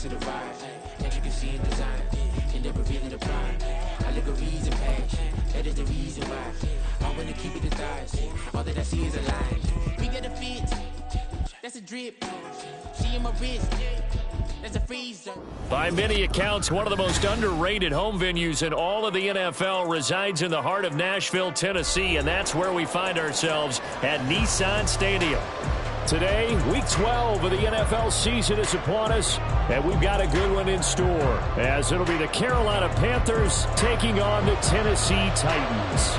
to the vibe. That you can see in design. Can never really apply. Allegories and passion. That is the reason why. I wanna keep it in thighs. All that I see is a line. We got a fit. That's a drip. She in my wrist. That's a freezer. By many accounts, one of the most underrated home venues in all of the NFL resides in the heart of Nashville, Tennessee, and that's where we find ourselves at Nissan Stadium. Today, Week 12 of the NFL season is upon us, and we've got a good one in store, as it'll be the Carolina Panthers taking on the Tennessee Titans.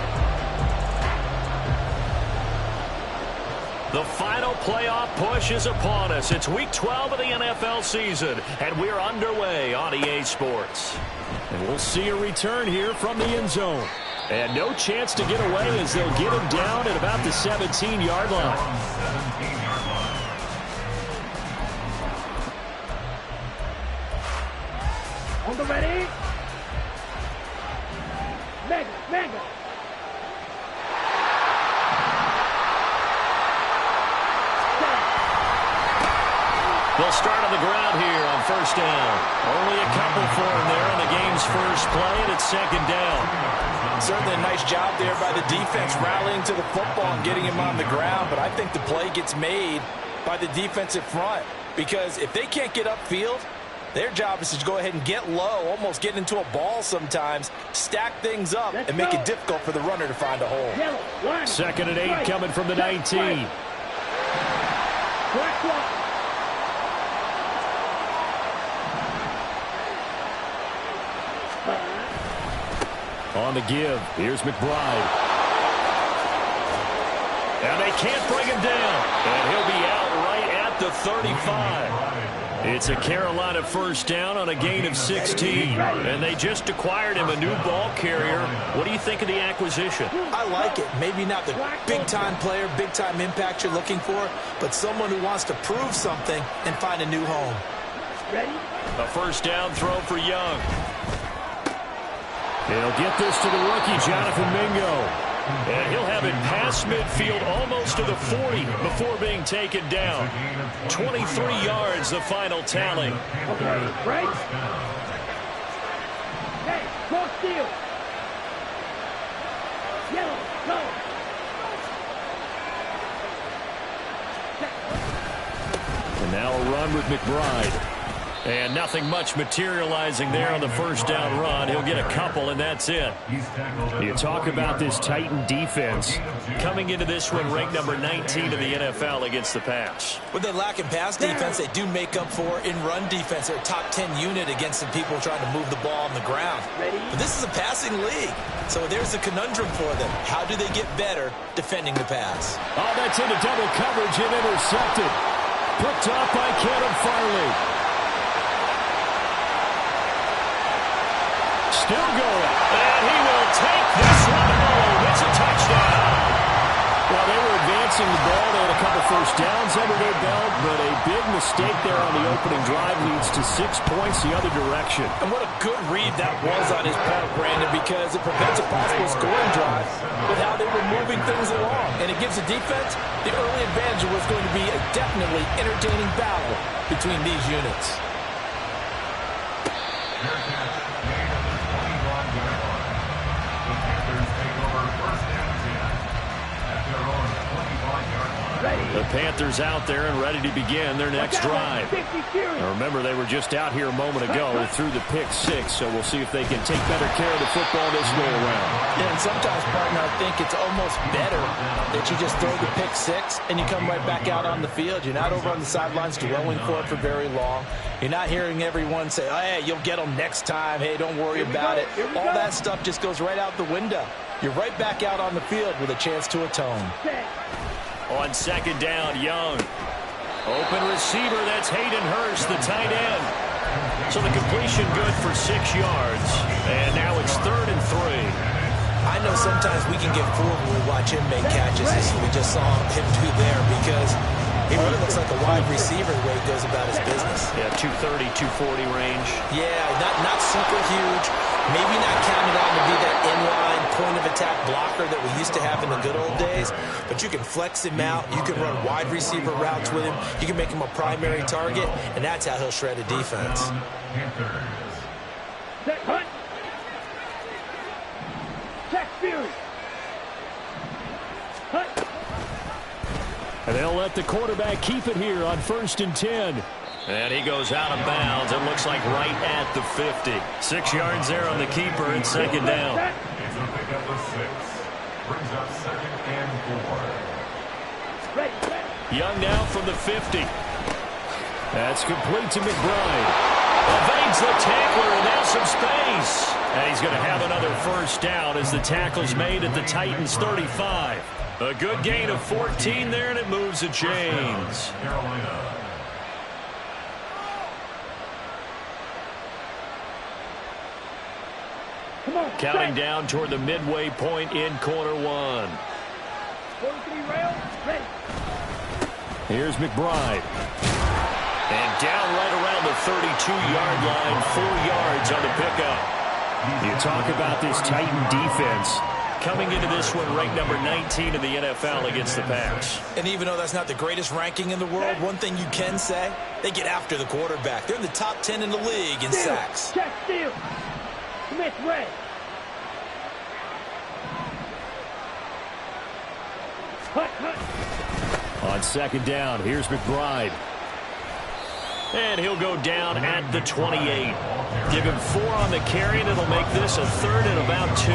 The final playoff push is upon us. It's Week 12 of the NFL season, and we're underway on EA Sports. And we'll see a return here from the end zone. And no chance to get away as they'll get him down at about the 17-yard line. On the ready. Mega. They'll start on the ground here on first down. Only a couple for him there on the game's first play, and it's second down. Certainly a nice job there by the defense rallying to the football and getting him on the ground, but I think the play gets made by the defensive front because if they can't get upfield, their job is to go ahead and get low, almost get into a ball sometimes, stack things up, and make it difficult for the runner to find a hole. Second and 8 coming from the 19. On the give, here's McBride. And they can't bring him down. And he'll be out right at the 35. It's a Carolina first down on a gain of 16. And they just acquired him a new ball carrier. What do you think of the acquisition? I like it. Maybe not the big-time player, big-time impact you're looking for, but someone who wants to prove something and find a new home. A first down throw for Young. He'll get this to the rookie, Jonathan Mingo. And he'll have it past midfield almost to the 40 before being taken down. 23 yards, the final tally. Okay, right? Hey, cross field. Yellow, go. And now a run with McBride. And nothing much materializing there on the first down run. He'll get a couple, and that's it. You talk about this Titan defense coming into this one ranked number 19 in the NFL against the pass. With their lack in pass defense, they do make up for in run defense. They're a top 10 unit against the people trying to move the ball on the ground. But this is a passing league, so there's a conundrum for them. How do they get better defending the pass? Oh, that's into double coverage and intercepted. Picked off by Caleb Farley. Still going. And he will take this one home. It's a touchdown. Well, they were advancing the ball. They had a couple first downs under their belt, but a big mistake there on the opening drive leads to 6 points the other direction. And what a good read that was on his part, Brandon, because it prevents a possible scoring drive with how they were moving things along. And it gives the defense the early advantage of what's going to be a definitely entertaining battle between these units. The Panthers out there and ready to begin their next drive. Now remember, they were just out here a moment ago through the pick six, so we'll see if they can take better care of the football this go around. Yeah, and sometimes, partner, I think it's almost better that you just throw the pick six and you come right back out on the field. You're not over on the sidelines dwelling for it for very long. You're not hearing everyone say, oh, hey, you'll get them next time. Hey, don't worry about it. All that stuff just goes right out the window. You're right back out on the field with a chance to atone. On second down, Young. Open receiver, that's Hayden Hurst, the tight end. So the completion good for 6 yards. And now it's 3rd and 3. I know sometimes we can get fooled when we watch him make catches as we just saw him do there because he really looks like a wide receiver the way he goes about his business. Yeah, 230, 240 range. Yeah, not super huge. Maybe not counted on to be that inline point-of-attack blocker that we used to have in the good old days, but you can flex him out. You can run wide receiver routes with him. You can make him a primary target, and that's how he'll shred a defense. Set, hunt. Check Fury. Hunt. And they'll let the quarterback keep it here on 1st and 10. And he goes out of bounds. It looks like right at the 50. 6 yards there on the keeper and 2nd down. It's a pickup of 6. Brings up 2nd and 4. Ready. Young now from the 50. That's complete to McBride. Evades the tackler, and now some space. And he's going to have another 1st down as the tackle's made at the Titans' 35. A good gain of 14 there, and it moves the chains. Carolina. Counting down toward the midway point in quarter 1. 43 rail. Ready. Here's McBride. And down right around the 32-yard line, 4 yards on the pickup. You talk about this Titan defense. Coming into this one, ranked number 19 in the NFL against the pass. And even though that's not the greatest ranking in the world, one thing you can say, they get after the quarterback. They're in the top 10 in the league in sacks. Check steal. Smith red. Hunt, hunt. On 2nd down, here's McBride. And he'll go down at the 28. Give him 4 on the carry, and it'll make this a 3rd and about 2.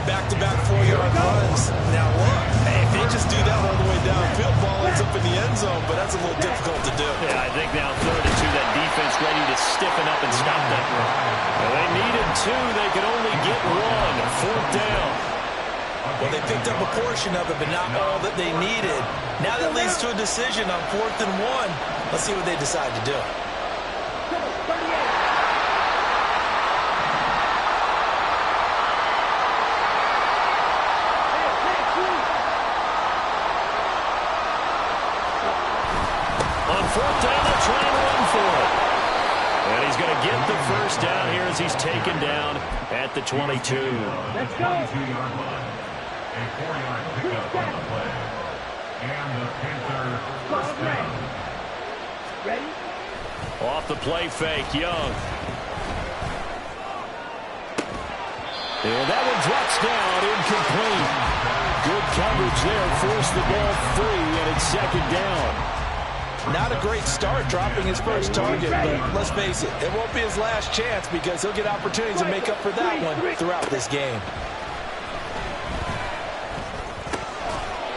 Back-to-back 4-yard runs. Now what? Hey, if they just do that all the way downfield, ball ends up in the end zone, but that's a little difficult to do. Yeah, I think now 3rd and 2, that defense ready to stiffen up and stop that run. Well, they needed 2. They could only get 1. 4th down. Well, they picked up a portion of it, but not all that they needed. Now that leads to a decision on 4th and 1. Let's see what they decide to do. 38. On 4th down, they'll try and run for it. And he's going to get the 1st down here as he's taken down at the 22. Let's go. 2-yard line. A 4-yard pickup on the play. And the Panthers first down. Ready? Off the play fake, Young. And that one drops down, incomplete. Good coverage there, forced the ball free, and it's 2nd down. Not a great start dropping his first target, but let's face it, it won't be his last chance because he'll get opportunities to make up for that one throughout this game.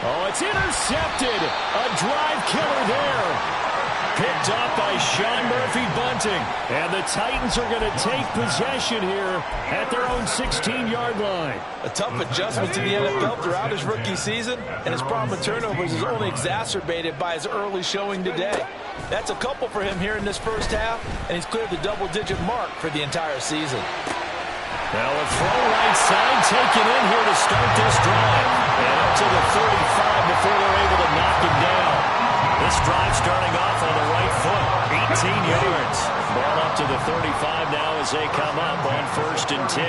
Oh, it's intercepted. A drive killer there. Picked up by Sean Murphy-Bunting. And the Titans are going to take possession here at their own 16-yard line. A tough adjustment to the NFL throughout his rookie season, and his problem with turnovers is only exacerbated by his early showing today. That's a couple for him here in this first half, and he's cleared the double-digit mark for the entire season. Now a throw right side taken in here to start this drive. And up to the 35 before they're able to knock him down. This drive starting off on the right foot. 18 yards. Ball up to the 35 now as they come up on 1st and 10.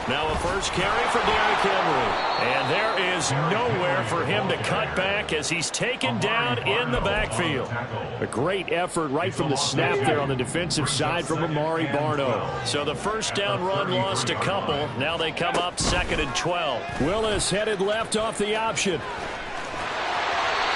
Now a first carry for Derrick Henry. And there is nowhere for him to cut back as he's taken down in the backfield. A great effort right from the snap there on the defensive side from Amari Barno. So the 1st down run lost a couple. Now they come up 2nd and 12. Willis headed left off the option.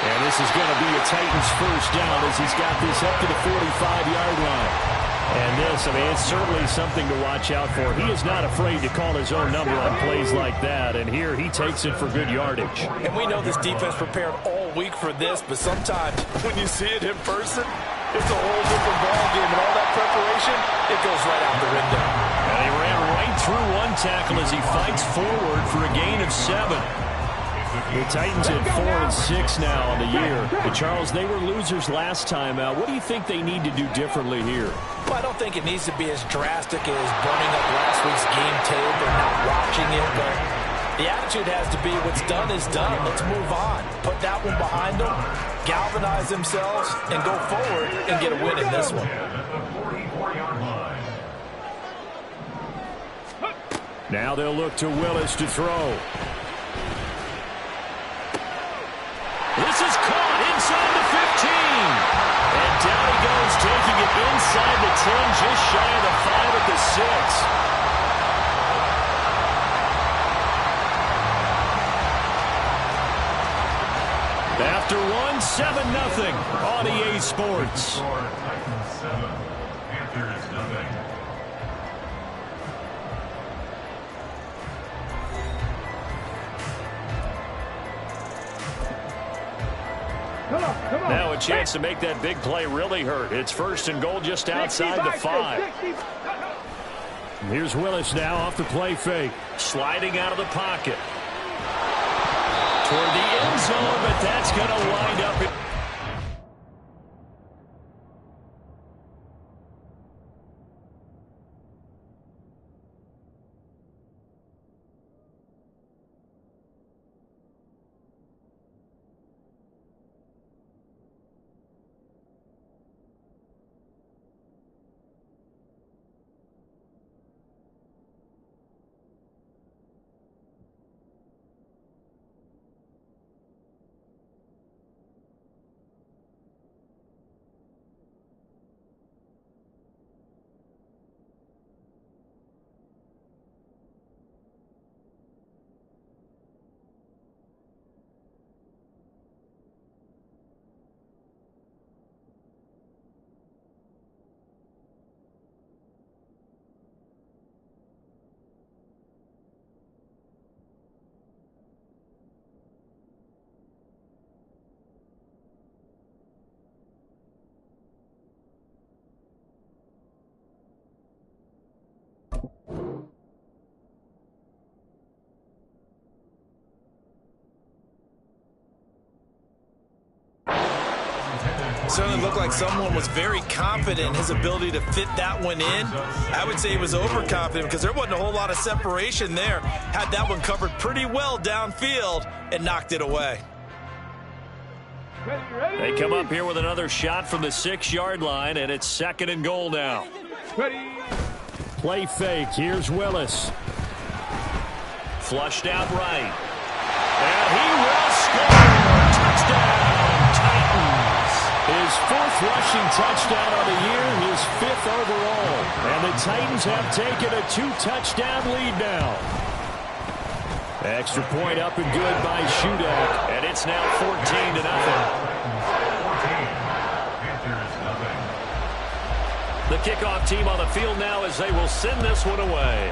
And this is going to be a Titans 1st down as he's got this up to the 45-yard line. And this, I mean, it's certainly something to watch out for. He is not afraid to call his own number on plays like that. And here he takes it for good yardage. And we know this defense prepared all week for this, but sometimes when you see it in person, it's a whole different ballgame. And all that preparation, it goes right out the window. And he ran right through one tackle as he fights forward for a gain of 7. The Titans at 4 and 6 now on the year. But Charles, they were losers last time out. What do you think they need to do differently here? Well, I don't think it needs to be as drastic as burning up last week's game tape or not watching it, but the attitude has to be what's done is done. Let's move on. Put that one behind them, galvanize themselves, and go forward and get a win in this one. Now they'll look to Willis to throw. This is caught inside the 15. And down he goes, taking it inside the 10, just shy of the 5 at the 6. After one, 7-0 on EA Sports. Titans 7, Panthers nothing. Come on. Now a chance to make that big play really hurt. It's 1st and goal just outside the 5. Here's Willis now off the play fake. Sliding out of the pocket. Toward the end zone, but that's going to wind up. Certainly looked like someone was very confident in his ability to fit that one in. I would say he was overconfident because there wasn't a whole lot of separation there. Had that one covered pretty well downfield and knocked it away. They come up here with another shot from the 6-yard line, and it's 2nd and goal now. Play fake. Here's Willis. Flushed out right. And he will score. Touchdown, Titans. His 4th rushing touchdown on the year, his 5th overall. And the Titans have taken a 2-touchdown lead now. Extra point up and good by Shudak. And it's now 14-0. The kickoff team on the field now as they will send this one away.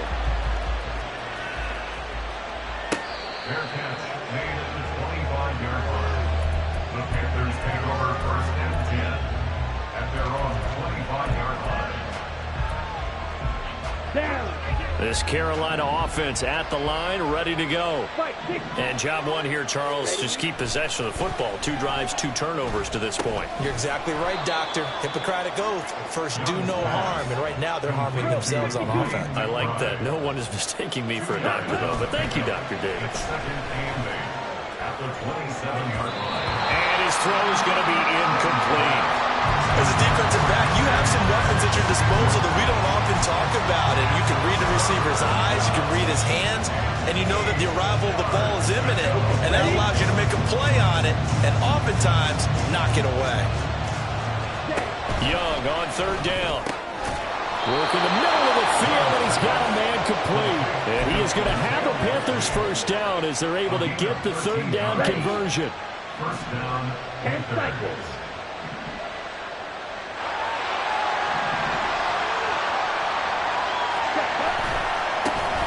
Fair catch made at the 25-yard line. The Panthers take over 1st and 10 at their own 25-yard line. Down. This Carolina offense at the line, ready to go. And job one here, Charles, just keep possession of the football. 2 drives, 2 turnovers to this point. You're exactly right, Doctor. Hippocratic oath. First, do no harm. And right now, they're harming themselves on offense. I like that. No one is mistaking me for a doctor, though. But thank you, Dr. Davis. Second and 8 at the 27-yard line. And his throw is going to be incomplete. As a defensive back, you have some weapons at your disposal that we don't often talk about. And you can read the receiver's eyes, you can read his hands, and you know that the arrival of the ball is imminent. And that allows you to make a play on it and oftentimes knock it away. Young on 3rd down. Working the middle of the field, and he's got a man complete. And he is going to have the Panthers 1st down as they're able to get the 3rd down conversion. 1st down, 10 Panthers. cycles.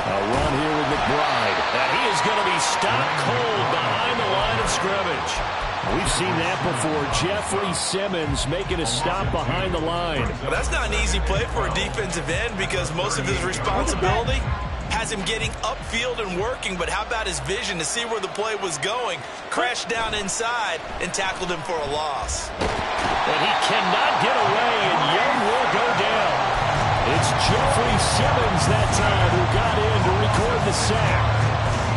A run here with McBride. And he is going to be stopped cold behind the line of scrimmage. We've seen that before. Jeffrey Simmons making a stop behind the line. Well, that's not an easy play for a defensive end because most of his responsibility has him getting upfield and working, but how about his vision to see where the play was going? Crashed down inside and tackled him for a loss. And he cannot get away, and Young will go down. It's Jeffrey Simmons that time who got in to record the sack.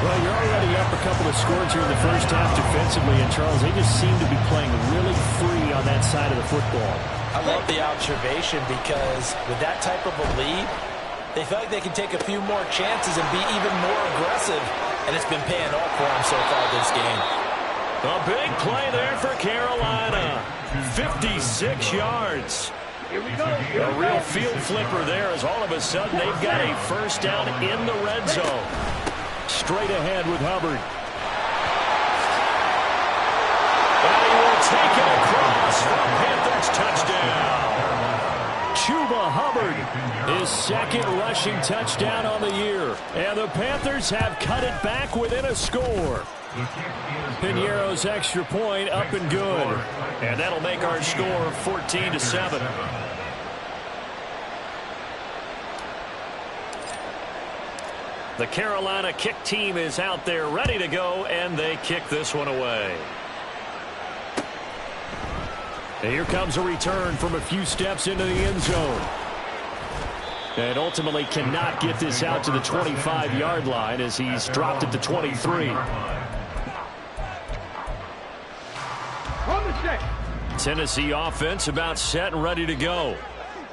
Well, you're already up a couple of scores here in the 1st half defensively, and Charles, they just seem to be playing really free on that side of the football. I love the observation because with that type of a lead, They feel like they can take a few more chances and be even more aggressive, and it's been paying off for them so far this game. A big play there for Carolina. 56 yards. Here we go. A real field flipper there as all of a sudden they've got a first down in the red zone. Straight ahead with Hubbard. And he will take it across for a Panthers touchdown. Chuba Hubbard, his second rushing touchdown on the year. And the Panthers have cut it back within a score. Piñeiro's extra point up and good. And that'll make our score 14-7. The Carolina kick team is out there ready to go, and they kick this one away. And here comes a return from a few steps into the end zone. And ultimately cannot get this out to the 25-yard line as he's dropped at the 23. Tennessee offense about set and ready to go.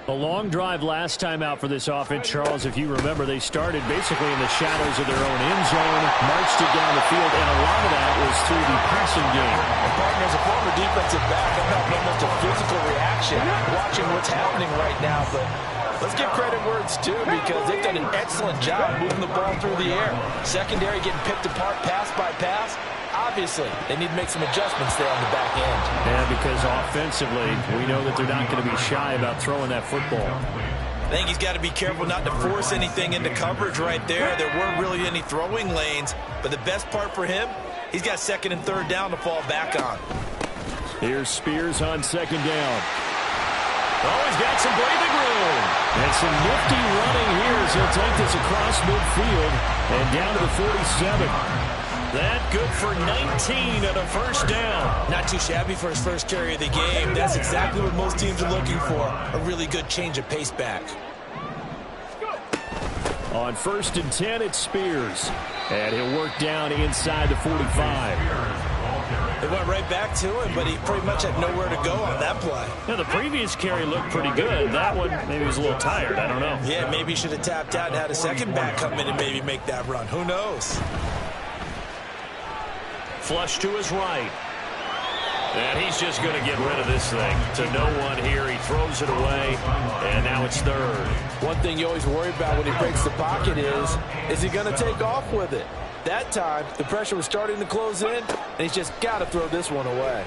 A long drive last time out for this offense, Charles. If you remember, they started basically in the shadows of their own end zone, marched it down the field, and a lot of that was through the passing game. And partner, as a former defensive back, I'm having almost a physical reaction watching what's happening right now. But let's give credit where it's due, because they've done an excellent job moving the ball through the air. Secondary getting picked apart pass by pass. Obviously, they need to make some adjustments there on the back end. And because offensively, we know that they're not going to be shy about throwing that football. I think he's got to be careful not to force anything into coverage right there. There weren't really any throwing lanes, but the best part for him, he's got second and third down to fall back on. Here's Spears on second down. Oh, he's got some breathing room. And some nifty running here as he'll take this across midfield and down to the 47. That good for 19 and a first down. Not too shabby for his first carry of the game. That's exactly what most teams are looking for. A really good change of pace back. On first and 10, it's Spears. And he'll work down inside the 45. They went right back to him, but he pretty much had nowhere to go on that play. Now, the previous carry looked pretty good. That one, maybe he was a little tired. I don't know. Yeah, maybe he should have tapped out and had a second back come in and maybe make that run. Who knows? Flush to his right. And he's just going to get rid of this thing. To no one here. He throws it away. And now it's third. One thing you always worry about when he breaks the pocket is he going to take off with it? That time, the pressure was starting to close in, and he's just got to throw this one away.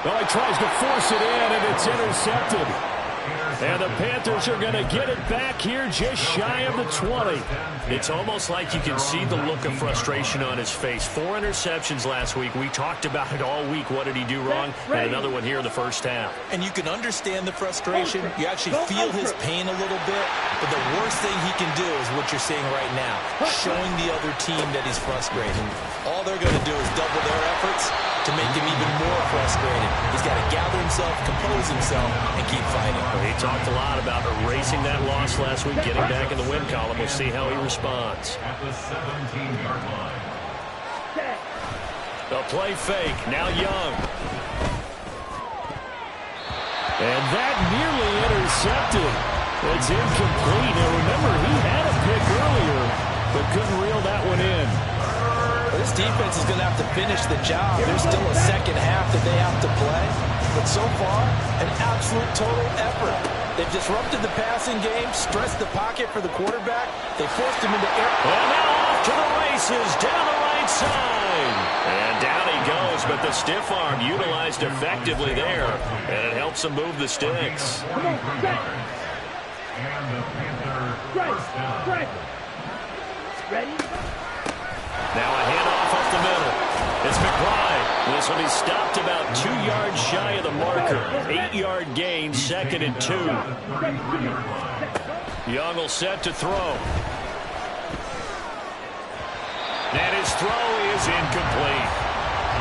Well, he tries to force it in, and it's intercepted. And the Panthers are going to get it back here just shy of the 20. It's almost like you can see the look of frustration on his face. 4 interceptions last week. We talked about it all week. What did he do wrong? And another one here in the first half. And you can understand the frustration. You actually feel his pain a little bit. But the worst thing he can do is what you're seeing right now, showing the other team that he's frustrated. All they're going to do is double their efforts to make him even more frustrated. He's got to gather himself, compose himself, and keep fighting. He talked a lot about erasing that loss last week, getting back in the win column. We'll see how he responds. At the 17-yard line. The play fake, now Young. And that nearly intercepted. It's incomplete. Now remember, he had a pick earlier, but couldn't reel that one in. This defense is going to have to finish the job. There's still a second half that they have to play. But so far, an absolute total effort. They've disrupted the passing game, stressed the pocket for the quarterback. They forced him into air. And now off to the races, down the right side. And down he goes, but the stiff arm utilized effectively there. And it helps him move the sticks. And the Panthers first down. Ready? Now a handoff up the middle. It's McBride. This will be stopped about 2 yards shy of the marker. 8-yard gain, second and 2. Young will set to throw. And his throw is incomplete.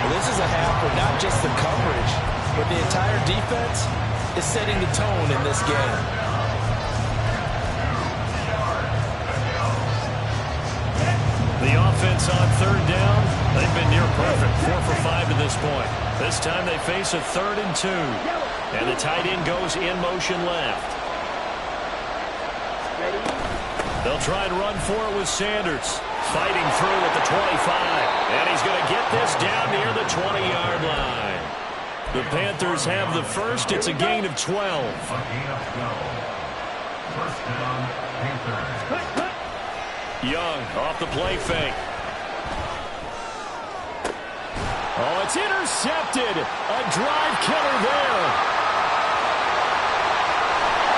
Well, this is a half where not just the coverage, but the entire defense is setting the tone in this game. The offense on third down, they've been near perfect, 4 for 5 to this point. This time they face a 3rd and 2. And the tight end goes in motion left. Ready? They'll try and run for it with Sanders. Fighting through at the 25. And he's going to get this down near the 20-yard line. The Panthers have the first. It's a gain of 12. A gain of 12. First down, Panthers. Young off the play fake. Oh, it's intercepted. A drive killer there.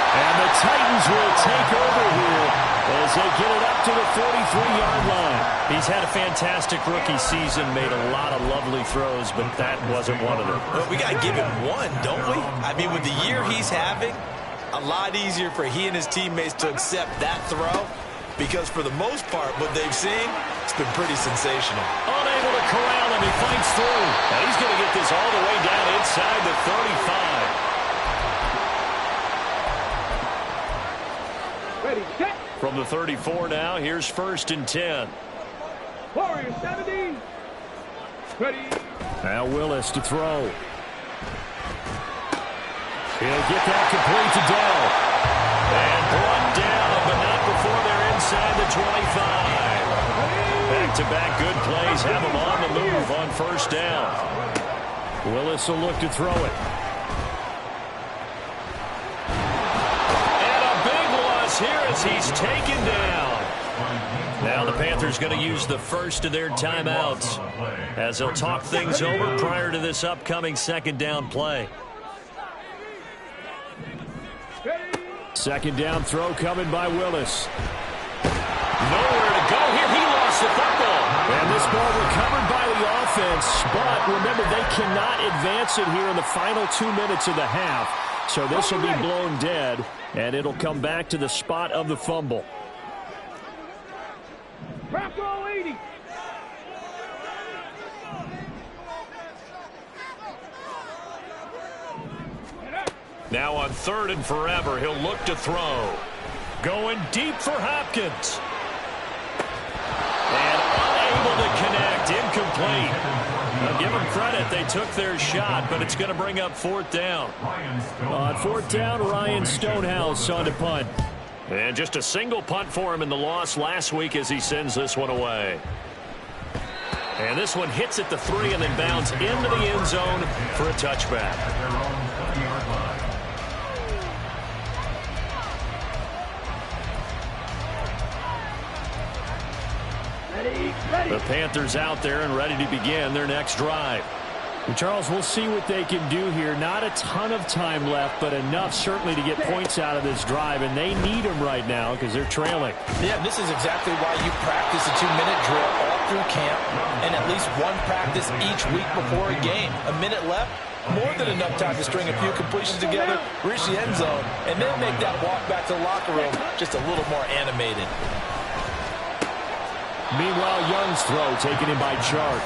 And the Titans will take over here as they get it up to the 43-yard line. He's had a fantastic rookie season, made a lot of lovely throws, but that wasn't one of them. Well, we got to give him one, don't we? I mean, with the year he's having, a lot easier for he and his teammates to accept that throw, because for the most part, what they've seen, it's been pretty sensational. Unable to corral him, he fights through. And he's going to get this all the way down inside the 35. Ready, set. From the 34 now, here's 1st and 10. Warrior 70. Ready. Now Willis to throw. He'll get that complete to Dell. And brought down, but not before they're inside the 25. Back-to-back good plays have them on the move on 1st down. Willis will look to throw it. And a big loss here as he's taken down. Now the Panthers going to use the first of their timeouts as they'll talk things over prior to this upcoming 2nd down play. 2nd down throw coming by Willis. Nowhere to go here. He lost the football. And this ball recovered by the offense. But remember, they cannot advance it here in the final 2 minutes of the half. So this will be blown dead, and it'll come back to the spot of the fumble. Craft roll 80. Now on 3rd and forever, he'll look to throw. Going deep for Hopkins. And unable to connect, incomplete. Now give them credit, they took their shot, but it's going to bring up 4th down. On 4th down, Ryan Stonehouse on to punt. And just a single punt for him in the loss last week as he sends this one away. And this one hits at the 3 and then bounds into the end zone for a touchback. The Panthers out there and ready to begin their next drive. And Charles, we'll see what they can do here. Not a ton of time left, but enough certainly to get points out of this drive, and they need them right now because they're trailing. Yeah, this is exactly why you practice a 2-minute drill all through camp and at least one practice each week before a game. A minute left, more than enough time to string a few completions together, reach the end zone, and then make that walk back to the locker room just a little more animated. Meanwhile, Young's throw taken in by Chark.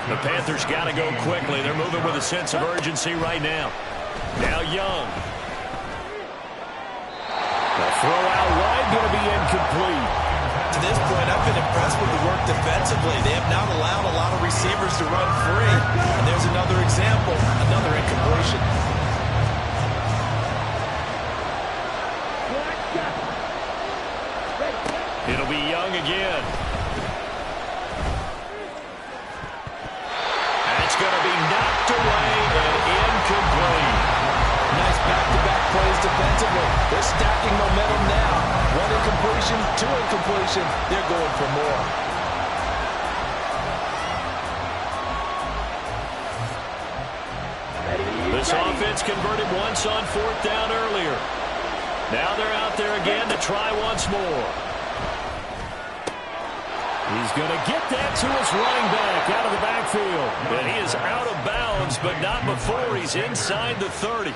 The Panthers got to go quickly. They're moving with a sense of urgency right now. Now Young. The throw out wide going to be incomplete. To this point, I've been impressed with the work defensively. They have not allowed a lot of receivers to run free. And there's another example, another incompletion. It'll be Young again. That's going to be knocked away and incomplete. Nice back-to-back plays defensively. They're stacking momentum now. 1 incompletion, 2 incompletion. They're going for more. This offense converted once on 4th down earlier. Now they're out there again to try once more. He's going to get that to his running back out of the backfield. And he is out of bounds, but not before he's inside the 30.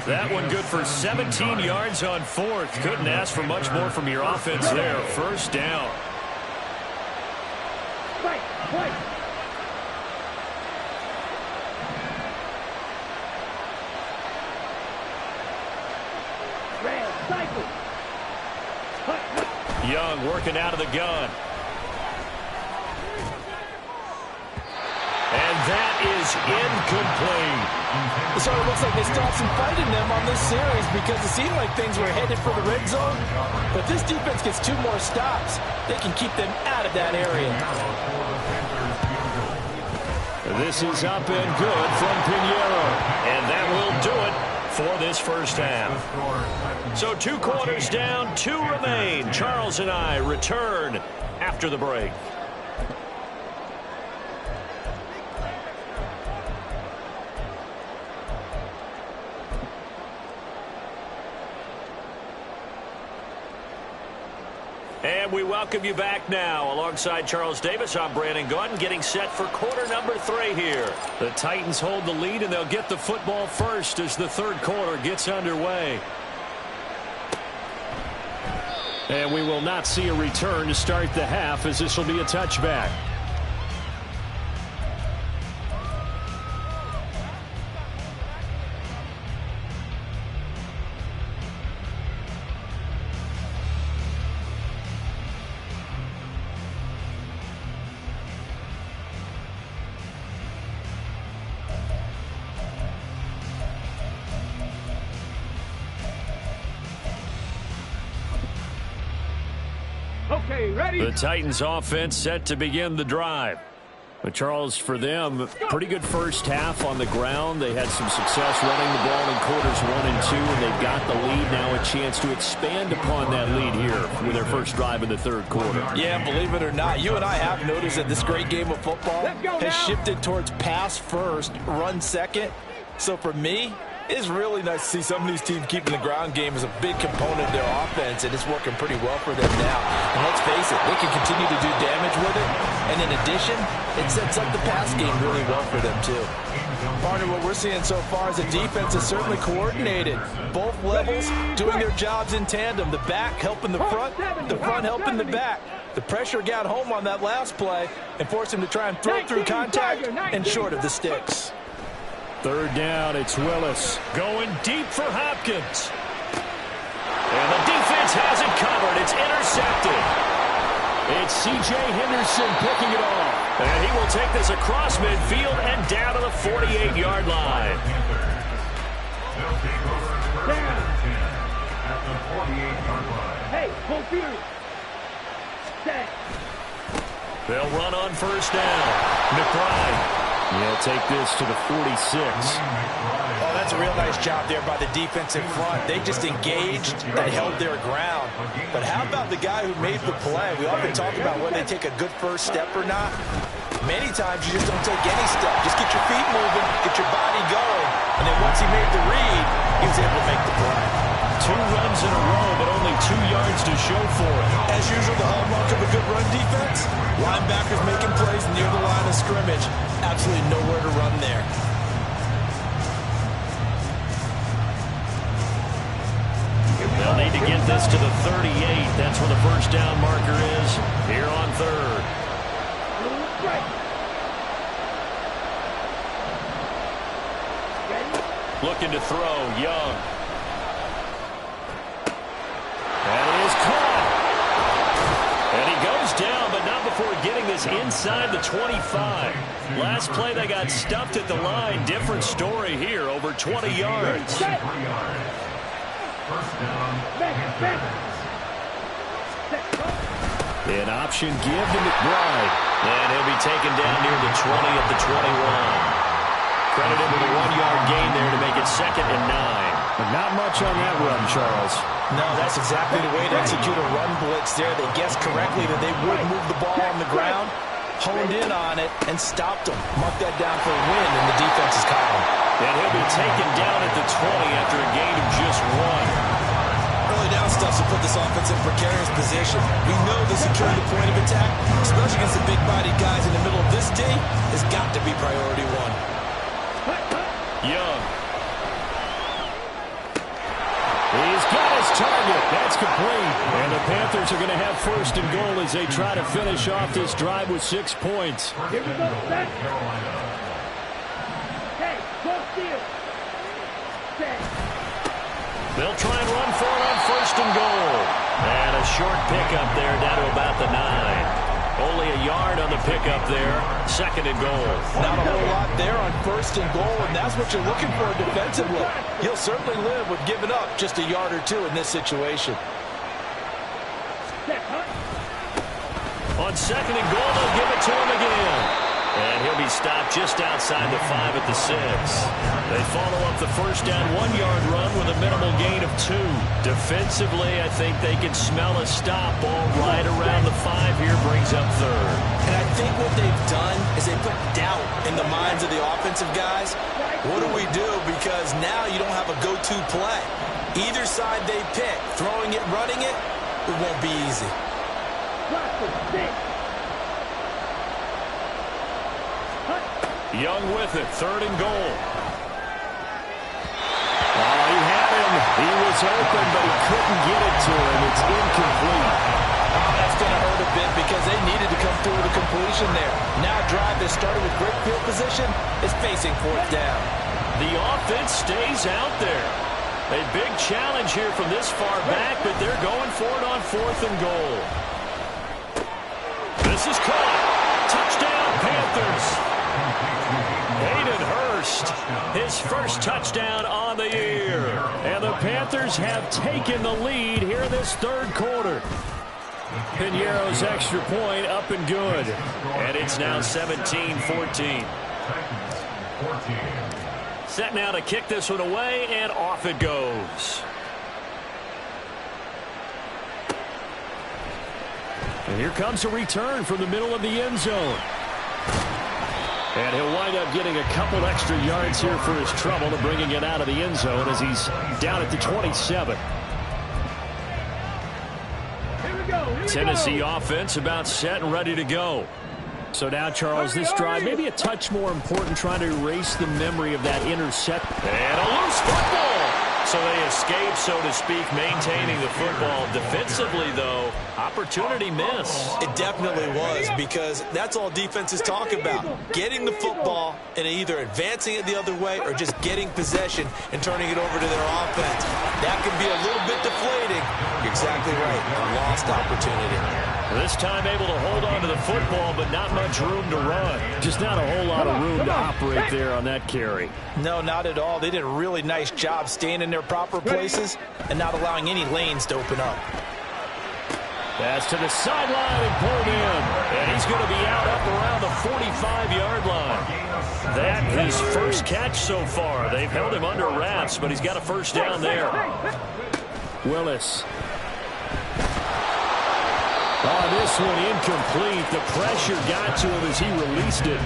That one good for 17 yards on 4th. Couldn't ask for much more from your offense there. 1st down. Young working out of the gun. And that is is incomplete. It sort of looks like they stopped some fight in them on this series because it seemed like things were headed for the red zone. But if this defense gets 2 more stops, they can keep them out of that area. This is up and good from Pinheiro. And that will do it for this first half. So 2 quarters down, 2 remain. Charles and I return after the break. And we welcome you back now. Alongside Charles Davis, I'm Brandon Gaudin, getting set for quarter number 3 here. The Titans hold the lead, and they'll get the football first as the third quarter gets underway. And we will not see a return to start the half, as this will be a touchback. Okay, ready? The Titans offense set to begin the drive. But Charles, for them, pretty good first half on the ground. They had some success running the ball in quarters 1 and 2, and they've got the lead. Now a chance to expand upon that lead here with their first drive in the third quarter. Yeah, believe it or not, you and I have noticed that this great game of football has shifted towards pass first, run second. So for me, it's really nice to see some of these teams keeping the ground game as a big component of their offense, and it's working pretty well for them now. And let's face it, they can continue to do damage with it. And in addition, it sets up the pass game really well for them, too. Partner, what we're seeing so far is the defense is certainly coordinated. Both levels doing their jobs in tandem. The back helping the front helping the back. The pressure got home on that last play and forced him to try and throw through contact and short of the sticks. Third down, it's Willis going deep for Hopkins. And the defense has it covered. It's intercepted. It's C.J. Henderson picking it off. And he will take this across midfield and down to the 48-yard line. Hey, hold here. Set. They'll run on first down. McBride. He'll take this to the 46. Oh, that's a real nice job there by the defensive front. They just engaged and held their ground. But how about the guy who made the play? We often talk about whether they take a good first step or not. Many times you just don't take any step. Just get your feet moving, get your body going. And then once he made the read, he was able to make the play. 2 runs in a row, but only 2 yards to show for it. As usual, the hallmark of a good run defense, linebackers making plays near the line of scrimmage. Absolutely nowhere to run there. They'll need to get this to the 38. That's where the first down marker is here on third. Looking to throw, Young. That is caught. And he goes down, but not before getting this inside the 25. Last play, they got stuffed at the line. Different story here, over 20 yards. An option give to McBride. And he'll be taken down near the 20 at the 21. Credited with a 1-yard gain there to make it 2nd and 9. But not much on that run, Charles. No, that's exactly the way to execute a run blitz there. They guessed correctly that they would move the ball on the ground, honed in on it, and stopped them. Mark that down for a win in the defense's column. And he'll be taken down at the 20 after a gain of just 1. Early down stuff to put this offense in precarious position. We know that securing the point of attack, especially against the big-bodied guys in the middle of this D, has got to be priority 1. Young. He's got his target. That's complete. And the Panthers are going to have 1st and goal as they try to finish off this drive with 6 points. Here we go, set. Hey, go steal. Set. They'll try and run for it on 1st and goal. And a short pickup there down to about the 9. Only a yard on the pickup there. 2nd and goal. Not a whole lot there on 1st and goal, and that's what you're looking for defensively. He'll certainly live with giving up just a yard or two in this situation. On 2nd and goal, they'll give it to him again. And he'll be stopped just outside the 5 at the 6. They follow up the first down 1-yard run with a minimal gain of 2. Defensively, I think they can smell a stop ball right around the 5 here, brings up 3rd. And I think what they've done is they put doubt in the minds of the offensive guys. What do we do? Because now you don't have a go-to play. Either side they pick, throwing it, running it, it won't be easy. Young with it, 3rd and goal. Oh, he had him. He was open, but he couldn't get it to him. It's incomplete. Oh, that's going to hurt a bit because they needed to come through with a completion there. Now a drive that started with great field position is facing 4th down. The offense stays out there. A big challenge here from this far back, but they're going for it on 4th and goal. This is caught. Touchdown, Panthers. Hayden Hurst, his first touchdown on the year. And the Panthers have taken the lead here in this 3rd quarter. Piñeiro's extra point up and good. And it's now 17-14. Set now to kick this one away, and off it goes. And here comes a return from the middle of the end zone. And he'll wind up getting a couple extra yards here for his trouble to bringing it out of the end zone as he's down at the 27. Tennessee offense about set and ready to go. So now, Charles, this drive maybe a touch more important, trying to erase the memory of that intercept. And a loose football. So they escape, so to speak, maintaining the football. Defensively, though, opportunity miss. It definitely was, because that's all defenses talk about. Getting the football and either advancing it the other way or just getting possession and turning it over to their offense. That can be a little bit deflating. You're exactly right. A lost opportunity. This time able to hold on to the football, but not much room to run. Just not a whole lot of room to operate there on that carry. No, not at all. They did a really nice job staying in their proper places and not allowing any lanes to open up. Pass to the sideline and pulled in. And he's going to be out up around the 45-yard line. That his first catch so far. They've held him under wraps, but he's got a first down there. Willis. Oh, this one incomplete. The pressure got to him as he released it.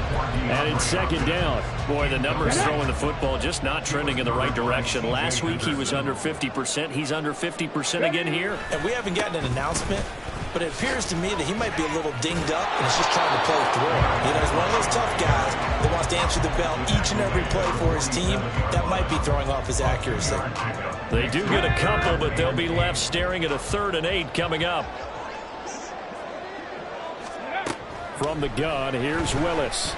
And it's 2nd down. Boy, the numbers throwing the football just not trending in the right direction. Last week he was under 50%. He's under 50% again here. And we haven't gotten an announcement, but it appears to me that he might be a little dinged up and is just trying to play through it. You know, he's one of those tough guys that wants to answer the bell each and every play for his team. That might be throwing off his accuracy. They do get a couple, but they'll be left staring at a 3rd and 8 coming up. From the gun, here's Willis.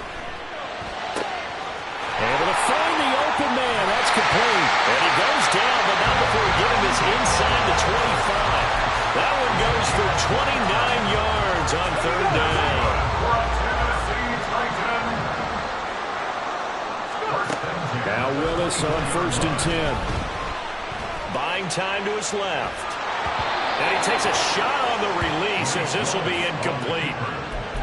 Able to find the open man. That's complete. And he goes down, but not before getting this inside the 25. That one goes for 29 yards on 3rd down. Now Willis on 1st and 10. Buying time to his left. And he takes a shot on the release as this will be incomplete.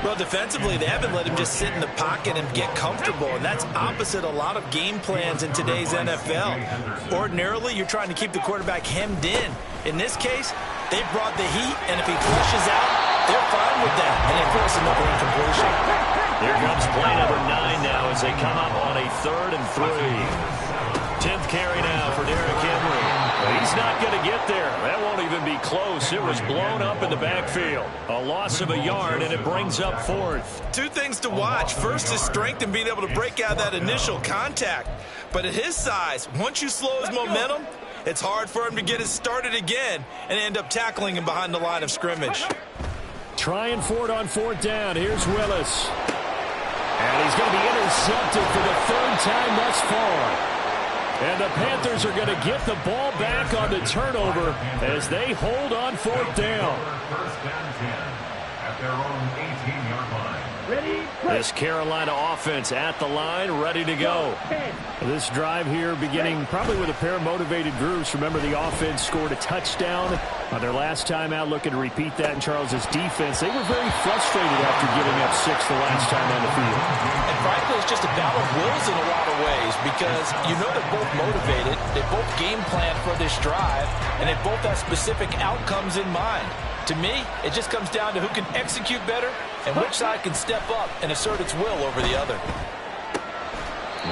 Well, defensively, they haven't let him just sit in the pocket and get comfortable, and that's opposite a lot of game plans in today's NFL. Ordinarily, you're trying to keep the quarterback hemmed in. In this case, they brought the heat, and if he flushes out, they're fine with that, and they force another incompletion. Here comes play number 9 now as they come up on a 3rd and 3. 10th carry now for Derrick Henry. He's not going to get there. That won't even be close. It was blown up in the backfield. A loss of a yard, and it brings up 4th. 2 things to watch. First is strength and being able to break out that initial contact. But at his size, once you slow his momentum, it's hard for him to get it started again and end up tackling him behind the line of scrimmage. Trying for it on 4th down. Here's Willis. And he's going to be intercepted for the 3rd time thus far. And the Panthers are going to get the ball back on the turnover as they hold on 4th down. at their own 18-yard line. Ready, play. This Carolina offense at the line, ready to go. 10. This drive here beginning probably with a pair of motivated groups. Remember, the offense scored a touchdown on their last time out, looking to repeat that in Charles's defense. They were very frustrated after giving up 6 the last time on the field. And frankly, it's just a battle of wills in a lot of ways because you know they're both motivated, they both game plan for this drive, and they both have specific outcomes in mind. To me, it just comes down to who can execute better and which side can step up and assert its will over the other.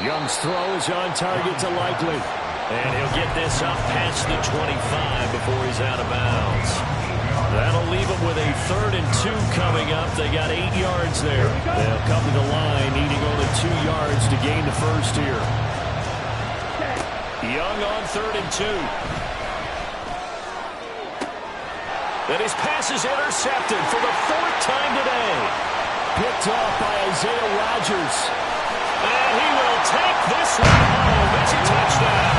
Young's throw is on target to Likely. And he'll get this up past the 25 before he's out of bounds. That'll leave him with a 3rd and 2 coming up. They got 8 yards there. They'll come to the line, needing only 2 yards to gain the first here. Young on 3rd and 2. Then his pass is intercepted for the 4th time today. Picked off by Isaiah Rodgers. And he will take this one home. It's a touchdown.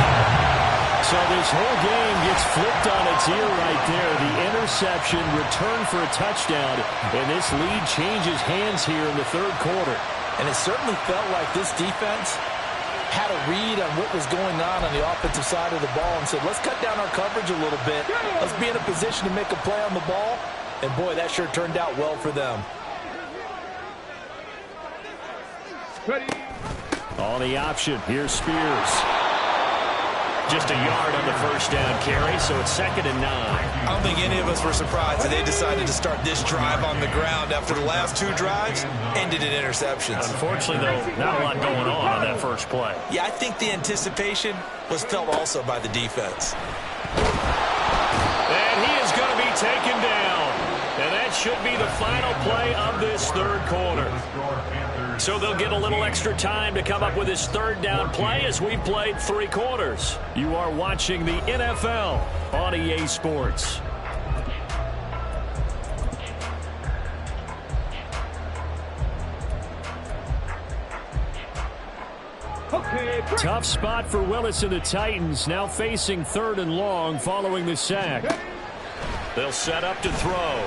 So this whole game gets flipped on its ear right there. The interception returned for a touchdown. And this lead changes hands here in the 3rd quarter. And it certainly felt like this defense had a read on what was going on the offensive side of the ball and said, let's cut down our coverage a little bit. Let's be in a position to make a play on the ball. And, boy, that sure turned out well for them. Ready. On the option, here's Spears. Just a yard on the first down carry, so it's 2nd and 9. I don't think any of us were surprised that they decided to start this drive on the ground after the last 2 drives ended in interceptions. Unfortunately, though, not a lot going on that first play. Yeah, I think the anticipation was felt also by the defense. And he is going to be taken down. And that should be the final play of this 3rd quarter. So they'll get a little extra time to come up with his 3rd down play as we've played 3 quarters. You are watching the NFL on EA Sports. Okay, break. Tough spot for Willis and the Titans, now facing 3rd and long following the sack. They'll set up to throw.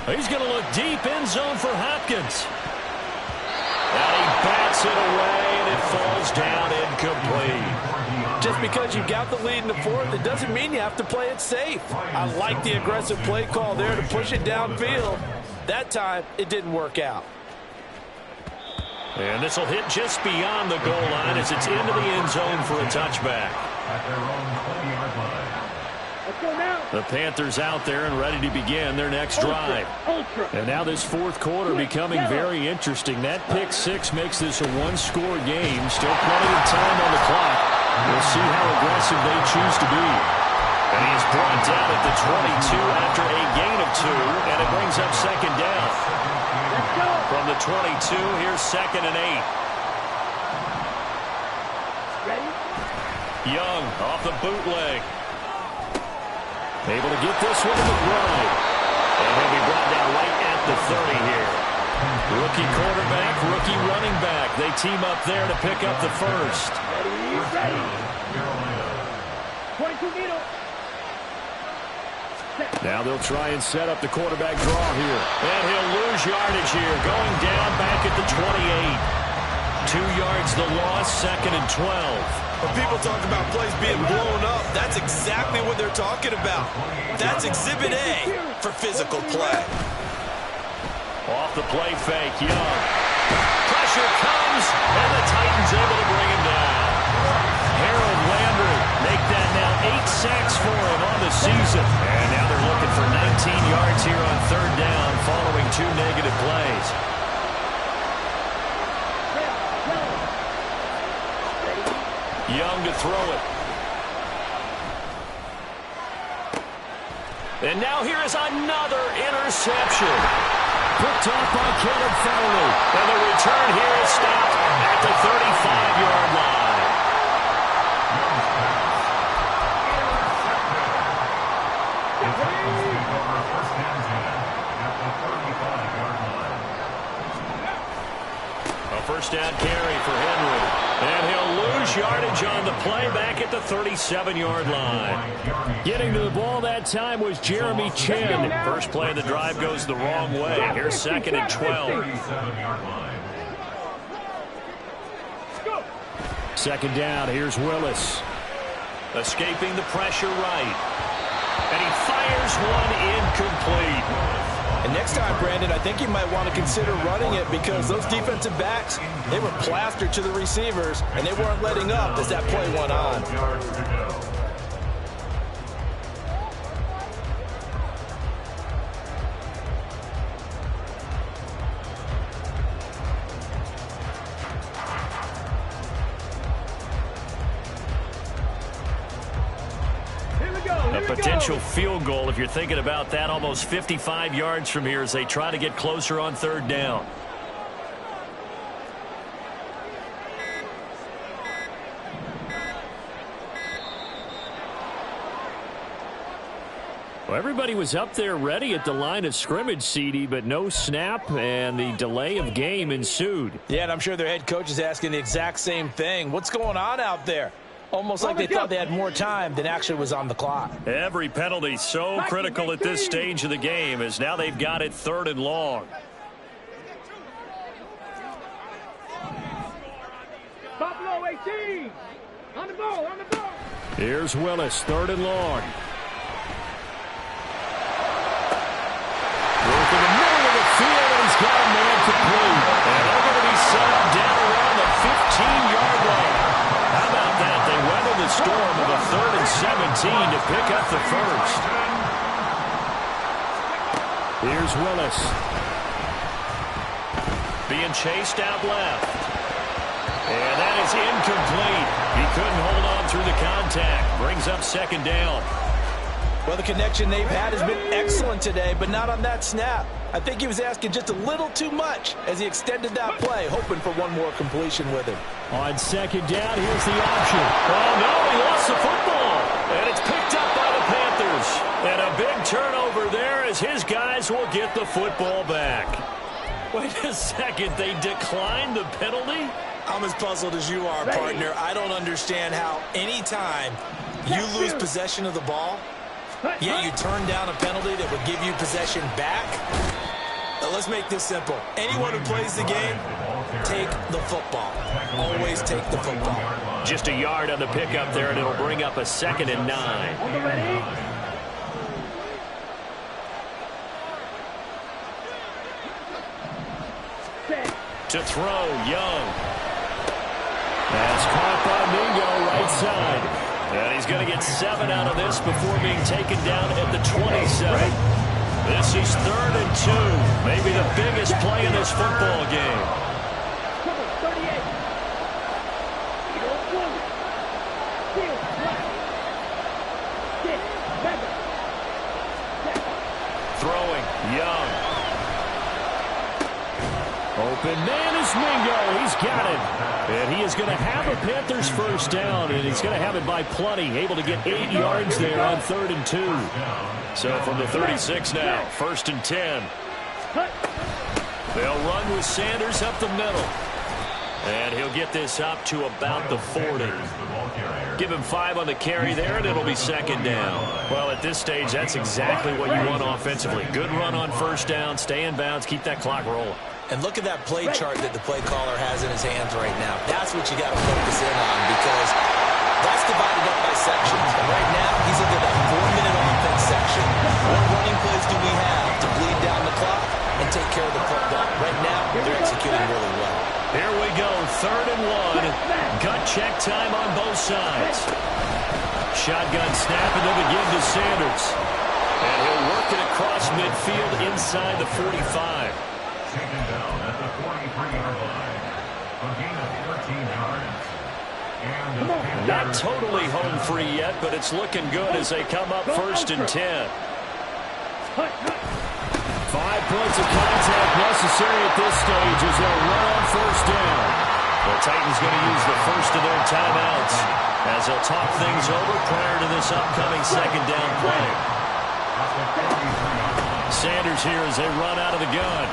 He's going to look deep, end zone for Hopkins. And he bats it away, and it falls down incomplete. Just because you got the lead in the 4th, it doesn't mean you have to play it safe. I like the aggressive play call there to push it downfield. That time, it didn't work out. And this will hit just beyond the goal line as it's into the end zone for a touchback. At their own 20-yard line. Let's go now. The Panthers out there and ready to begin their next drive. Ultra. And now this 4th quarter becoming very interesting. That pick 6 makes this a 1-score game. Still plenty of time on the clock. We'll see how aggressive they choose to be. And he is brought down at the 22 after a gain of 2, and it brings up 2nd down. Let's go. From the 22, here's 2nd and 8. Ready. Young off the bootleg. Able to get this one to the ground. And he'll be brought down right at the 30 here. Rookie quarterback, rookie running back. They team up there to pick up the first. Ready, ready. 22 needle. Now they'll try and set up the quarterback draw here. And he'll lose yardage here. Going down back at the 28. 2 yards the loss, 2nd and 12. When people talk about plays being blown up, that's exactly what they're talking about. That's Exhibit A for physical play. Off the play fake, Young. Pressure comes, and the Titans able to bring him down. Harold Landry make that now 8 sacks for him on the season. And now they're looking for 19 yards here on 3rd down following 2 negative plays. Young to throw it. And now here is another interception. Picked off by Caleb Farley. And the return here is stopped at the 35-yard line. A 1st down carry for Henry. And he'll lose yardage on the play back at the 37-yard line. Getting to the ball that time was Jeremy Chinn. First play of the drive goes the wrong way. Here's 2nd and 12. 2nd down, here's Willis. Escaping the pressure right. And he fires one incomplete. And next time, Brandon, I think you might want to consider running it because those defensive backs, they were plastered to the receivers, and they weren't letting up as that play went on. A potential field goal, if you're thinking about that, almost 55 yards from here as they try to get closer on 3rd down. Well, everybody was up there ready at the line of scrimmage, CD, but no snap, and the delay of game ensued. Yeah, and I'm sure their head coach is asking the exact same thing. What's going on out there? Almost like they thought they had more time than actually was on the clock. Every penalty so critical at this stage of the game as now they've got it 3rd and long. Buffalo 18. On the ball, on the ball. Here's Willis, 3rd and long. Work in the middle of the field, and he's got a man complete. And they're going to be set up down around the 15-yard line. How about that? They weathered the storm of a 3rd and 17 to pick up the first. Here's Willis. Being chased out left. And that is incomplete. He couldn't hold on through the contact. Brings up 2nd down. Well, the connection they've had has been excellent today, but not on that snap. I think he was asking just a little too much as he extended that play, hoping for one more completion with him. On 2nd down, here's the option. Oh, no, he lost the football. And it's picked up by the Panthers. And a big turnover there as his guys will get the football back. Wait a second, they declined the penalty? I'm as puzzled as you are, partner. I don't understand how any time you lose possession of the ball, yet you turn down a penalty that would give you possession back. Now, let's make this simple. Anyone who plays the game, take the football. Always take the football. Just a yard on the pickup there, and it'll bring up a 2nd and 9. Ready? To throw, Young. That's caught by Mingo right side. And he's going to get 7 out of this before being taken down at the 27. This is 3rd and 2. Maybe the biggest play in this football game. 38. Throwing, Young. Open man is Mingo. He's got it. And he is going to have a Panthers first down, and he's going to have it by plenty. Able to get 8 yards there on 3rd and 2. So from the 36 now, 1st and 10. They'll run with Sanders up the middle. And he'll get this up to about the 40. Give him 5 on the carry there, and it'll be 2nd down. Well, at this stage, that's exactly what you want offensively. Good run on 1st down, stay in bounds, keep that clock rolling. And look at that play chart that the play caller has in his hands right now. That's what you got to focus in on because that's divided up by sections. And right now, he's looking at that 4-minute offense section. What running plays do we have to bleed down the clock and take care of the football? Right now, they're executing really well. Here we go, 3rd and 1. Gut check time on both sides. Shotgun snap, and they'll begin to Sanders. And he'll work it across midfield inside the 45. Taken down at the 43-yard line. A gain of 13 yards. And Not totally home free yet, but it's looking good as they come up 1st and 10. 5 points of contact necessary at this stage as they'll run on 1st down. The Titans going to use the first of their timeouts as they'll talk things over prior to this upcoming 2nd down play. Sanders here as they run out of the gun.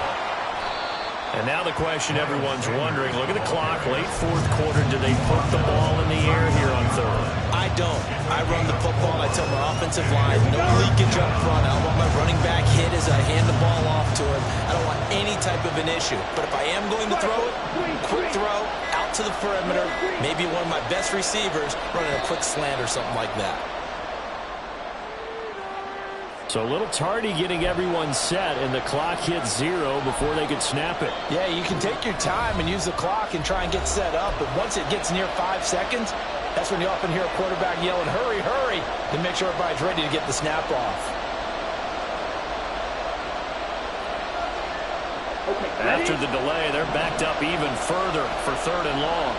And now the question everyone's wondering, look at the clock, late fourth quarter, do they put the ball in the air here on third? I don't. I run the football, and I tell my offensive line, no leakage up front. I don't want my running back hit as I hand the ball off to him. I don't want any type of an issue. But if I am going to throw it, quick throw, out to the perimeter, maybe one of my best receivers running a quick slant or something like that. So a little tardy getting everyone set, and the clock hits 0 before they could snap it. Yeah, you can take your time and use the clock and try and get set up, but once it gets near 5 seconds, that's when you often hear a quarterback yelling, hurry, hurry, to make sure everybody's ready to get the snap off. After the delay, they're backed up even further for third and long.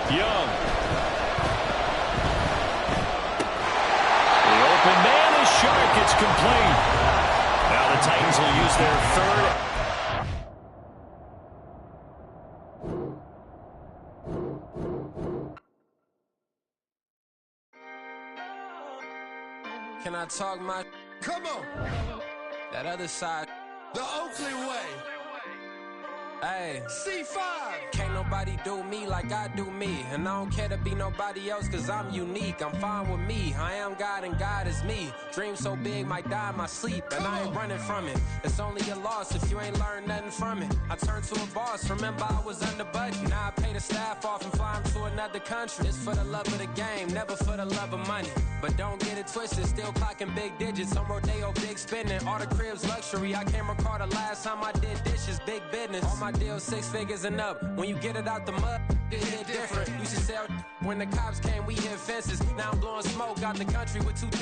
Young. The open man is short. It's complete. Now the Titans will use their third. Can I talk my... Come on. That other side. The Oakland way. Hey. C5. Can't nobody do me like I do me. And I don't care to be nobody else cause I'm unique. I'm fine with me. I am God and God is me. Dream so big might die in my sleep. And I ain't running from it. It's only a loss if you ain't learned nothing from it. I turned to a boss. Remember I was under budget. Now I pay the staff off and fly them to another country. It's for the love of the game. Never for the love of money. But don't get it twisted. Still clocking big digits. I'm Rodeo big spending. All the cribs luxury. I can't recall the last time I did dishes. Big business. All my deals 6 figures and up. When you get it out the mud, it hit different. Used to sell when the cops came, we hit fences. Now I'm blowing smoke out the country with 2 things.